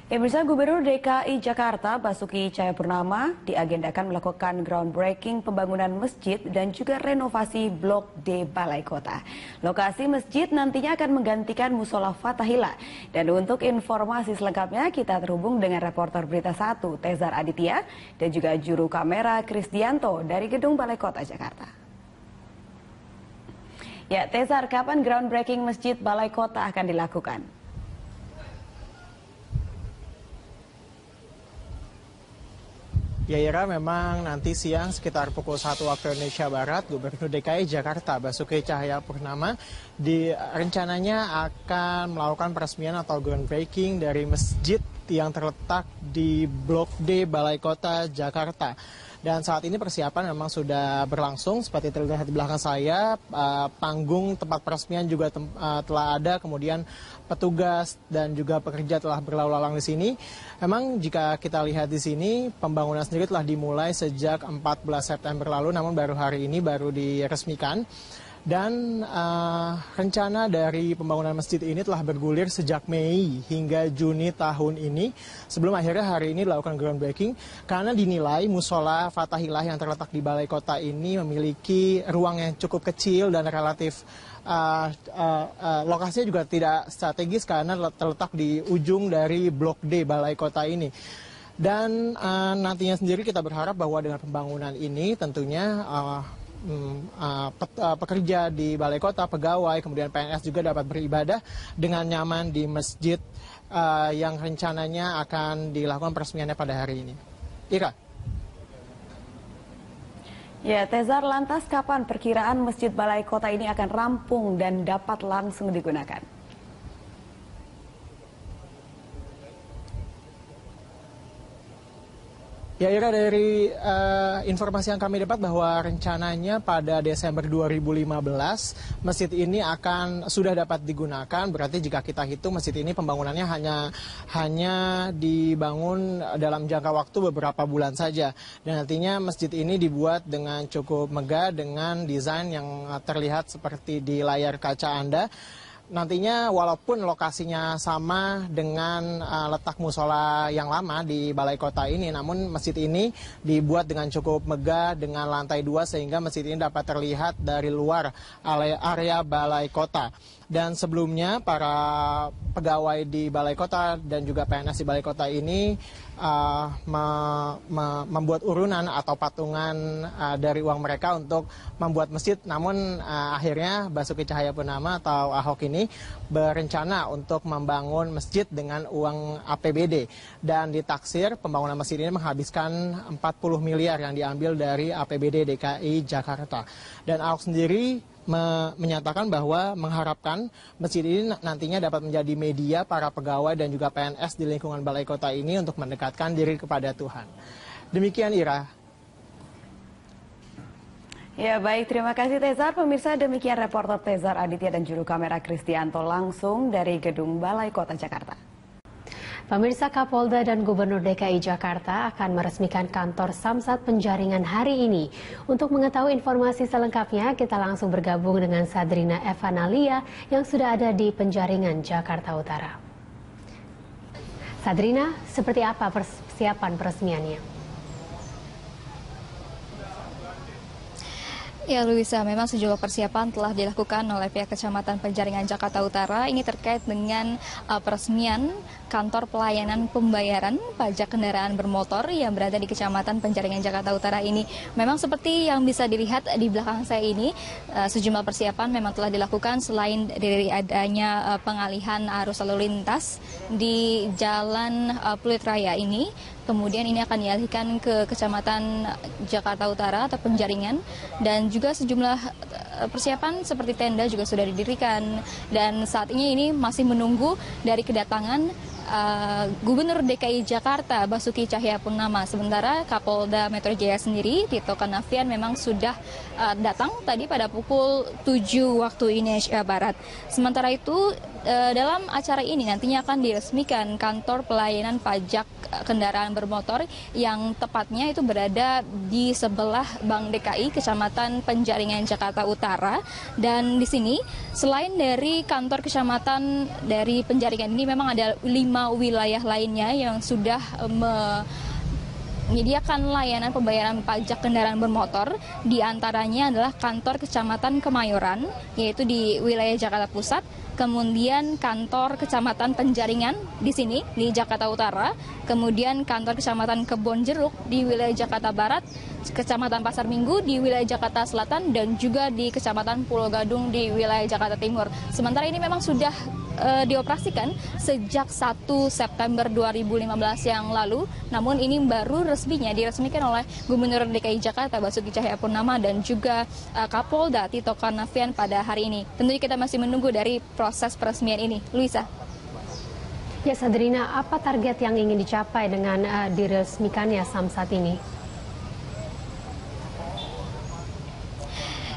Pemirsa, Gubernur DKI Jakarta Basuki Cahayapurnama diagendakan melakukan groundbreaking pembangunan masjid dan juga renovasi Blok D Balai Kota. Lokasi masjid nantinya akan menggantikan Musola Fathahillah. Dan untuk informasi selengkapnya kita terhubung dengan reporter Berita 1 Tezar Aditya dan juga juru kamera Krisdianto dari Gedung Balai Kota Jakarta. Ya, Tezar, kapan groundbreaking Masjid Balai Kota akan dilakukan? Ya Ira, memang nanti siang sekitar pukul 1 waktu Indonesia Barat, Gubernur DKI Jakarta Basuki Cahayapurnama rencananya akan melakukan peresmian atau groundbreaking dari masjid yang terletak di Blok D Balai Kota Jakarta. Dan saat ini persiapan memang sudah berlangsung seperti terlihat di belakang saya, panggung tempat peresmian juga telah ada, kemudian petugas dan juga pekerja telah berlalu lalang di sini. Memang jika kita lihat di sini, pembangunan sendiri telah dimulai sejak 14 September lalu, namun baru hari ini baru diresmikan. Dan rencana dari pembangunan masjid ini telah bergulir sejak Mei hingga Juni tahun ini, sebelum akhirnya hari ini dilakukan groundbreaking karena dinilai Musola Fathahillah yang terletak di Balai Kota ini memiliki ruang yang cukup kecil dan relatif lokasinya juga tidak strategis karena terletak di ujung dari Blok D Balai Kota ini. Dan nantinya sendiri kita berharap bahwa dengan pembangunan ini tentunya pekerja di Balai Kota, pegawai, kemudian PNS juga dapat beribadah dengan nyaman di masjid yang rencananya akan dilakukan peresmiannya pada hari ini. Ira. Ya, Tezar, lantas kapan perkiraan Masjid Balai Kota ini akan rampung dan dapat langsung digunakan? Ya Ira, dari informasi yang kami dapat bahwa rencananya pada Desember 2015 masjid ini sudah dapat digunakan. Berarti jika kita hitung masjid ini pembangunannya hanya dibangun dalam jangka waktu beberapa bulan saja. Dan nantinya masjid ini dibuat dengan cukup megah dengan desain yang terlihat seperti di layar kaca Anda. Nantinya walaupun lokasinya sama dengan letak musola yang lama di Balai Kota ini, namun masjid ini dibuat dengan cukup megah dengan lantai 2 sehingga masjid ini dapat terlihat dari luar area Balai Kota. Dan sebelumnya para pegawai di Balai Kota dan juga PNS di Balai Kota ini membuat urunan atau patungan dari uang mereka untuk membuat masjid. Namun akhirnya Basuki Cahayapurnama atau Ahok ini berencana untuk membangun masjid dengan uang APBD. Dan ditaksir pembangunan masjid ini menghabiskan 40 miliar yang diambil dari APBD DKI Jakarta. Dan Ahok sendiri menyatakan bahwa mengharapkan masjid ini nantinya dapat menjadi media para pegawai dan juga PNS di lingkungan Balai Kota ini untuk mendekatkan diri kepada Tuhan. Demikian Ira. Ya baik, terima kasih Tezar. Pemirsa, demikian reporter Tezar Aditya dan juru kamera Krisdianto langsung dari Gedung Balai Kota Jakarta. Pemirsa, Kapolda dan Gubernur DKI Jakarta akan meresmikan kantor Samsat Penjaringan hari ini. Untuk mengetahui informasi selengkapnya, kita langsung bergabung dengan Sadrina Evanalia yang sudah ada di Penjaringan, Jakarta Utara. Sadrina, seperti apa persiapan peresmiannya? Ya Luisa, memang sejumlah persiapan telah dilakukan oleh pihak Kecamatan Penjaringan Jakarta Utara. Ini terkait dengan peresmian kantor pelayanan pembayaran pajak kendaraan bermotor yang berada di Kecamatan Penjaringan Jakarta Utara ini. Memang seperti yang bisa dilihat di belakang saya ini, sejumlah persiapan memang telah dilakukan selain dari adanya pengalihan arus lalu lintas di Jalan Pluit Raya ini. Kemudian ini akan dialihkan ke Kecamatan Jakarta Utara atau Penjaringan, dan juga sejumlah persiapan seperti tenda juga sudah didirikan, dan saat ini masih menunggu dari kedatangan Gubernur DKI Jakarta Basuki Cahayapurnama. Sementara Kapolda Metro Jaya sendiri, Tito Karnavian, memang sudah datang tadi pada pukul 7 waktu Indonesia Barat. Sementara itu dalam acara ini nantinya akan diresmikan kantor pelayanan pajak kendaraan bermotor yang tepatnya itu berada di sebelah Bank DKI Kecamatan Penjaringan Jakarta Utara. Dan di sini selain dari kantor kecamatan dari Penjaringan ini memang ada 5 wilayah lainnya yang sudah menyediakan layanan pembayaran pajak kendaraan bermotor. Di antaranya adalah kantor Kecamatan Kemayoran, yaitu di wilayah Jakarta Pusat, kemudian kantor Kecamatan Penjaringan di sini di Jakarta Utara, kemudian kantor Kecamatan Kebonjeruk di wilayah Jakarta Barat, Kecamatan Pasar Minggu di wilayah Jakarta Selatan, dan juga di Kecamatan Pulau Gadung di wilayah Jakarta Timur. Sementara ini memang sudah dioperasikan sejak 1 September 2015 yang lalu, namun ini baru resminya diresmikan oleh Gubernur DKI Jakarta Basuki Cahayapurnama dan juga Kapolda Tito Karnavian pada hari ini. Tentunya kita masih menunggu dari proses peresmian ini. Luisa. Ya, Sadrina, apa target yang ingin dicapai dengan diresmikannya Samsat ini?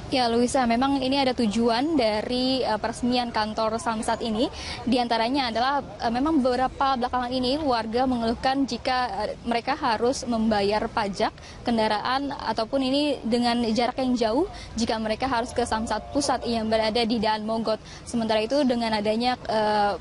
Ya, Luisa, memang ini ada tujuan dari peresmian kantor Samsat ini. Di antaranya adalah memang beberapa belakangan ini warga mengeluhkan jika mereka harus membayar pajak kendaraan ataupun ini dengan jarak yang jauh jika mereka harus ke Samsat Pusat yang berada di Daan Mogot. Sementara itu dengan adanya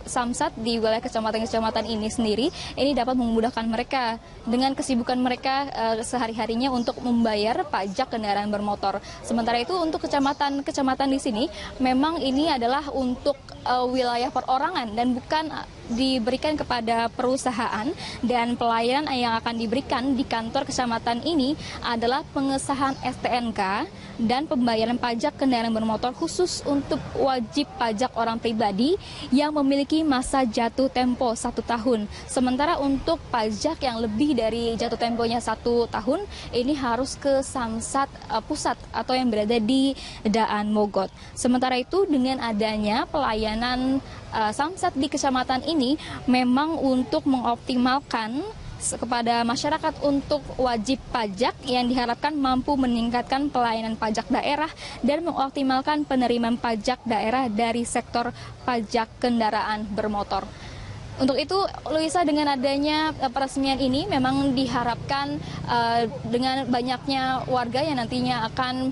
Samsat di wilayah kecamatan-kecamatan ini sendiri, ini dapat memudahkan mereka dengan kesibukan mereka sehari-harinya untuk membayar pajak kendaraan bermotor. Sementara itu untuk kecamatan-kecamatan di sini memang ini adalah untuk wilayah perorangan dan bukan diberikan kepada perusahaan, dan pelayanan yang akan diberikan di kantor kecamatan ini adalah pengesahan STNK dan pembayaran pajak kendaraan bermotor khusus untuk wajib pajak orang pribadi yang memiliki masa jatuh tempo 1 tahun. Sementara untuk pajak yang lebih dari jatuh temponya 1 tahun, ini harus ke Samsat Pusat atau yang berada di Daan Mogot. Sementara itu dengan adanya pelayanan Samsat di kecamatan ini memang untuk mengoptimalkan kepada masyarakat untuk wajib pajak yang diharapkan mampu meningkatkan pelayanan pajak daerah dan mengoptimalkan penerimaan pajak daerah dari sektor pajak kendaraan bermotor. Untuk itu, Luisa, dengan adanya peresmian ini memang diharapkan dengan banyaknya warga yang nantinya akan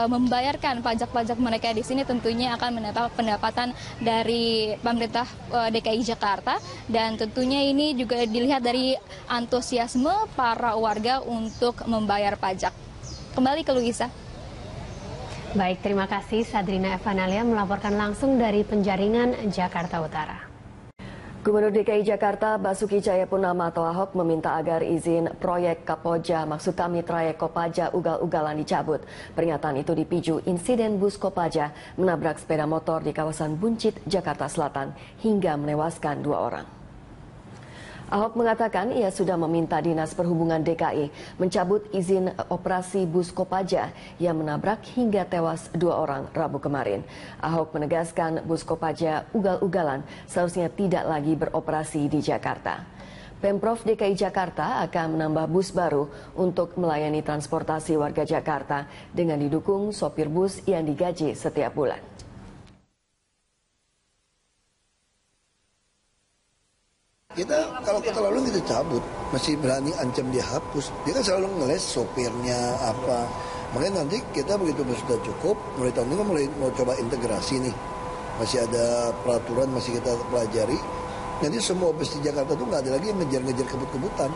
membayarkan pajak-pajak mereka di sini tentunya akan mendapat pendapatan dari pemerintah DKI Jakarta, dan tentunya ini juga dilihat dari antusiasme para warga untuk membayar pajak. Kembali ke Luisa. Baik, terima kasih Sadrina Evanalia melaporkan langsung dari Penjaringan, Jakarta Utara. Gubernur DKI Jakarta Basuki Cahayapurnama atau Ahok meminta agar izin proyek Kapoja maksud kami trayek Kopaja ugal-ugalan dicabut. Pernyataan itu dipicu insiden bus Kopaja menabrak sepeda motor di kawasan Buncit, Jakarta Selatan hingga menewaskan 2 orang. Ahok mengatakan ia sudah meminta Dinas Perhubungan DKI mencabut izin operasi bus Kopaja yang menabrak hingga tewas 2 orang Rabu kemarin. Ahok menegaskan bus Kopaja ugal-ugalan seharusnya tidak lagi beroperasi di Jakarta. Pemprov DKI Jakarta akan menambah bus baru untuk melayani transportasi warga Jakarta dengan didukung sopir bus yang digaji setiap bulan. Kita kalau keterlaluan kita cabut, masih berani ancam dia hapus. Dia kan selalu ngeles sopirnya apa. Makanya nanti kita begitu sudah cukup, mulai tahun ini kan mau coba integrasi nih. Masih ada peraturan, masih kita pelajari. Nanti semua bus di Jakarta tuh nggak ada lagi yang ngejar-ngejar kebut-kebutan.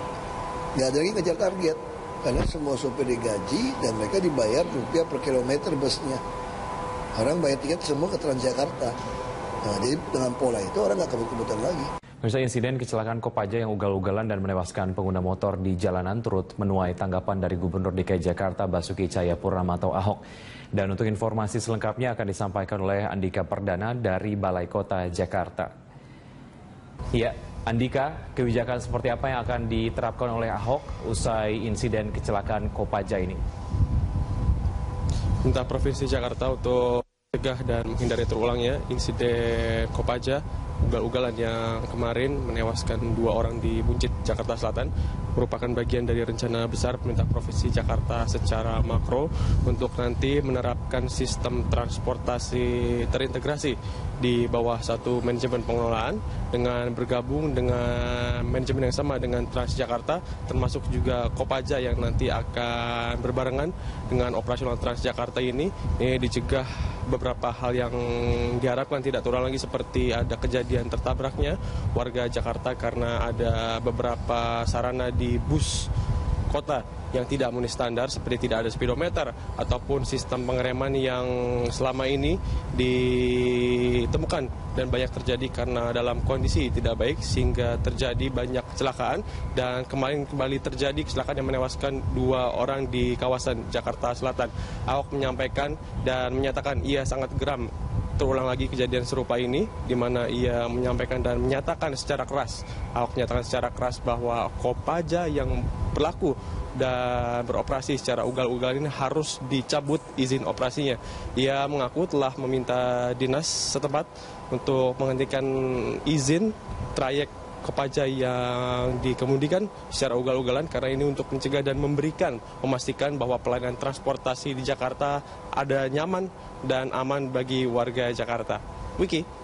Nggak ada lagi ngejar target. Karena semua sopir digaji dan mereka dibayar rupiah per kilometer busnya. Orang bayar tiket semua ke Transjakarta. Nah, jadi dengan pola itu orang nggak kebut-kebutan lagi. Misalnya insiden kecelakaan Kopaja yang ugal-ugalan dan menewaskan pengguna motor di jalanan turut menuai tanggapan dari Gubernur DKI Jakarta Basuki Cahayapurnama atau Ahok. Dan untuk informasi selengkapnya akan disampaikan oleh Andika Perdana dari Balai Kota Jakarta. Ya, Andika, kebijakan seperti apa yang akan diterapkan oleh Ahok usai insiden kecelakaan Kopaja ini? Pemerintah Provinsi Jakarta untuk mencegah dan menghindari terulangnya insiden Kopaja ugal-ugalan yang kemarin menewaskan 2 orang di Buncit, Jakarta Selatan merupakan bagian dari rencana besar pemerintah Provinsi Jakarta secara makro untuk nanti menerapkan sistem transportasi terintegrasi di bawah satu manajemen pengelolaan dengan bergabung dengan manajemen yang sama dengan Transjakarta, termasuk juga Kopaja yang nanti akan berbarengan dengan operasional Transjakarta ini dicegah beberapa hal yang diharapkan tidak terulang lagi, seperti ada kejadian tertabraknya warga Jakarta karena ada beberapa sarana di bus kota yang tidak memenuhi standar, seperti tidak ada speedometer ataupun sistem pengereman yang selama ini ditemukan dan banyak terjadi karena dalam kondisi tidak baik sehingga terjadi banyak kecelakaan, dan kembali terjadi kecelakaan yang menewaskan 2 orang di kawasan Jakarta Selatan. Ahok menyampaikan dan menyatakan ia sangat geram terulang lagi kejadian serupa ini, di mana ia menyampaikan dan menyatakan secara keras, Ahok menyatakan secara keras bahwa Kopaja yang berlaku dan beroperasi secara ugal-ugalan ini harus dicabut izin operasinya. Ia mengaku telah meminta dinas setempat untuk menghentikan izin trayek Kopaja yang dikemudikan secara ugal-ugalan, karena ini untuk mencegah dan memastikan bahwa pelayanan transportasi di Jakarta ada nyaman dan aman bagi warga Jakarta. Wiki.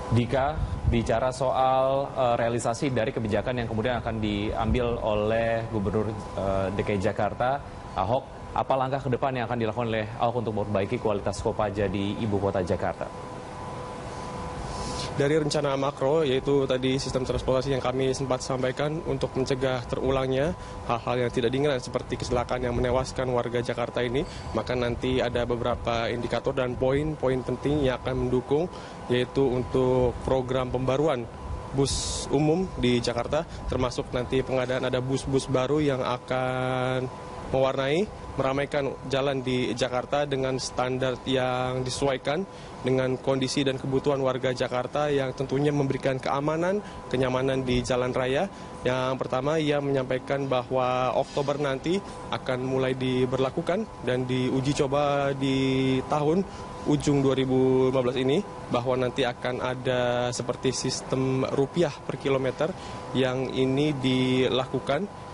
Dika, bicara soal realisasi dari kebijakan yang kemudian akan diambil oleh Gubernur DKI Jakarta, Ahok, apa langkah ke depan yang akan dilakukan oleh Ahok untuk memperbaiki kualitas Kopaja di ibu kota Jakarta? Dari rencana makro, yaitu tadi sistem transportasi yang kami sempat sampaikan untuk mencegah terulangnya hal-hal yang tidak diinginkan seperti kecelakaan yang menewaskan warga Jakarta ini, maka nanti ada beberapa indikator dan poin-poin penting yang akan mendukung, yaitu untuk program pembaruan bus umum di Jakarta, termasuk nanti pengadaan ada bus-bus baru yang akan meramaikan jalan di Jakarta dengan standar yang disesuaikan dengan kondisi dan kebutuhan warga Jakarta yang tentunya memberikan keamanan, kenyamanan di jalan raya. Yang pertama, ia menyampaikan bahwa Oktober nanti akan mulai diberlakukan dan diuji coba di tahun ujung 2015 ini, bahwa nanti akan ada seperti sistem rupiah per kilometer yang ini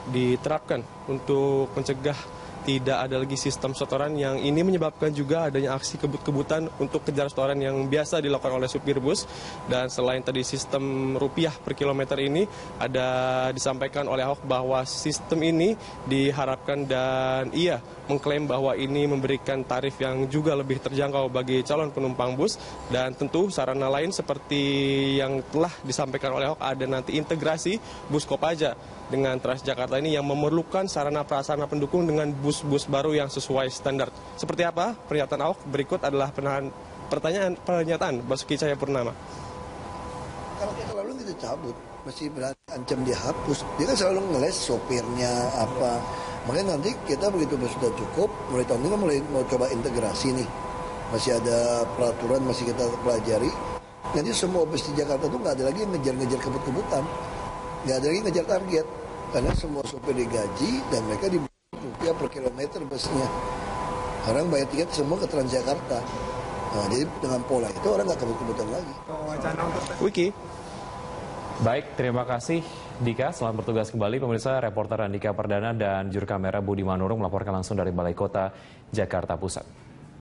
diterapkan untuk mencegah tidak ada lagi sistem setoran yang ini menyebabkan juga adanya aksi kebut-kebutan untuk kejar setoran yang biasa dilakukan oleh supir bus. Dan selain tadi sistem rupiah per kilometer ini, ada disampaikan oleh Ahok bahwa sistem ini diharapkan dan ia mengklaim bahwa ini memberikan tarif yang juga lebih terjangkau bagi calon penumpang bus. Dan tentu sarana lain seperti yang telah disampaikan oleh Ahok, ada nanti integrasi bus Kopaja dengan Transjakarta ini yang memerlukan sarana prasarana pendukung dengan bus-bus baru yang sesuai standar. Seperti apa pernyataan Ahok? Berikut adalah pernyataan Basuki Cahayapurnama. Kalau kita lalu kita cabut, masih berani ancam dia hapus. Dia kan selalu ngeles sopirnya apa. Makanya nanti kita begitu sudah cukup, mulai tahun ini mau coba integrasi nih. Masih ada peraturan, masih kita pelajari. Nanti semua bus di Jakarta tuh nggak ada lagi ngejar-ngejar kebut-kebutan. Nggak ada lagi ngejar target, karena semua sopir digaji dan mereka diberi rupiah per kilometer busnya. Orang bayar tiket semua ke Transjakarta. Nah, jadi dengan pola itu orang nggak kebut-kebutan lagi. Wiki. Baik, terima kasih Dika. Selamat bertugas kembali. Pemirsa, reporter Andika Perdana dan juru kamera Budi Manurung melaporkan langsung dari Balai Kota Jakarta Pusat.